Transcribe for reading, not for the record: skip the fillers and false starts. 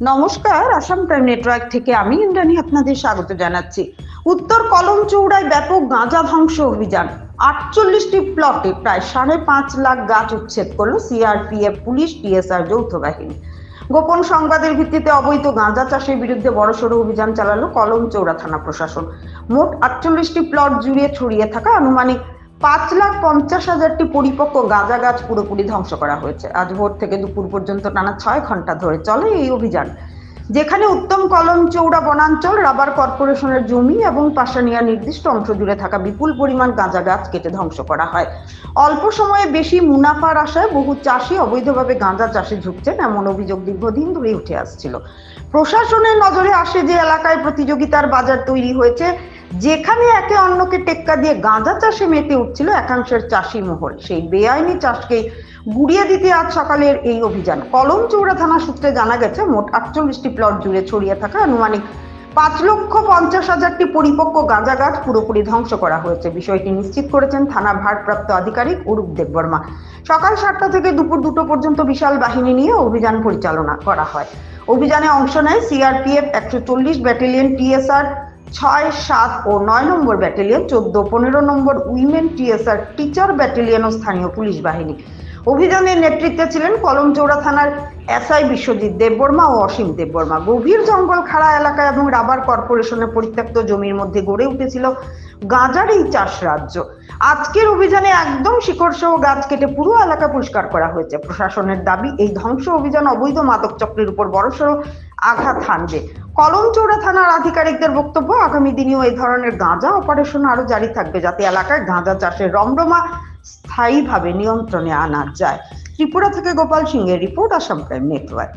নমস্কার, Assam prime network থেকে আমি ইন্দ্রাণী আপনাদের স্বাগত জানাচ্ছি। উত্তর কলমচৌড়ায় ব্যাপক গাঁজা ধ্বংস অভিযান। 48টি প্লটে প্রায় 5.5 লাখ গাছ উচ্ছেদ করলো সিআরপিএফ, পুলিশ, টিএসআর যৌথ বাহিনী। গোপন সংবাদের ভিত্তিতে অবৈধ গাঁজা চাষের বিরুদ্ধে বড়সড় অভিযান চালালো কলমচৌড়া থানা প্রশাসন। মোট 48টি প্লট জুড়ে ছড়িয়ে থাকা আনুমানিক 5,50,000টি পরিপক্ক গাঁজা গাছ পুরোপুরি ধ্বংস করা হয়েছে। আজ ভোর থেকে দুপুর পর্যন্ত টানা 6 ঘন্টা ধরে চলে এই অভিযান, যেখানে উত্তম কলমচৌড়া বনাঞ্চল, রাবার কর্পোরেশনের জমি এবং পাশানিয়া নির্দিষ্ট অংশ জুড়ে থাকা বিপুল পরিমাণ গাঁজা গাছ কেটে ধ্বংস করা হয়। অল্প সময়ে বেশি মুনাফার আশায় বহু চাষি অবৈধভাবে গাঁজা চাষে ঝুঁকছেন, এমন অভিযোগ দীর্ঘদিন ধরে উঠে আসছিল। প্রশাসনের নজরে আসে যে এলাকায় প্রতিযোগিতার বাজার তৈরি হয়েছে, যেখানে একে অন্যকে টেক্কা দিয়ে গাঁজা চাষে মেতে উঠছিল একাংশের চাষি মহল, সেই বেআইনি চাষকে গুড়িয়ে দিতে আজ সকালের এই অভিযান। কলমচৌড়া থানা সূত্রে জানা গেছে, মোট 48টি প্লট জুড়ে ছড়িয়ে থাকা আনুমানিক 5,50,000টি পরিপক্ক গাঁজা গাছ পুরোপুরি ধ্বংস করা হয়েছে। বিষয়টি নিশ্চিত করেছেন থানা ভারপ্রাপ্ত আধিকারিক অরূপ দেববর্মা। সকাল 7টা থেকে দুপুর 2টো পর্যন্ত বিশাল বাহিনী নিয়ে অভিযান পরিচালনা করা হয়। অভিযানে অংশ নেয় সিআরপিএফ 140 ব্যাটালিয়ন, টিএসআর 6, 7 ও 9 নম্বর ব্যাটালিয়ন, 14, 15 নম্বর উইমেন টিএসআর টিচার ব্যাটালিয়ন ও স্থানীয় পুলিশ বাহিনী। অভিযানের নেতৃত্বে ছিলেন কলমচৌড়া থানার এসআই বিশ্বজিৎ দেববর্মা ও অসীম দেববর্মা। গভীর জঙ্গল খাড়া এলাকা এবং রাবার কর্পোরেশনের পরিত্যক্ত জমির মধ্যে গড়ে উঠেছিল গাঁজার এই চাষ রাজ্য। আজকের অভিযানে একদম শিকড় সহ গাছ কেটে পুরো এলাকা পরিষ্কার করা হয়েছে। প্রশাসনের দাবি, এই ধ্বংস অভিযান অবৈধ মাদক চক্রের উপর বড়সড় আঘাত হানবে। কলমচৌড়া থানার আধিকারিকদের বক্তব্য, আগামী দিনেও এই ধরনের গাঁজা অপারেশন আরো জারি থাকবে, যাতে এলাকায় গাঁজা চাষের রমরমা স্থায়ীভাবে নিয়ন্ত্রণে আনা যায়। ত্রিপুরা থেকে গোপাল সিংহের রিপোর্ট, আসাম প্রাইম নেটওয়ার্ক।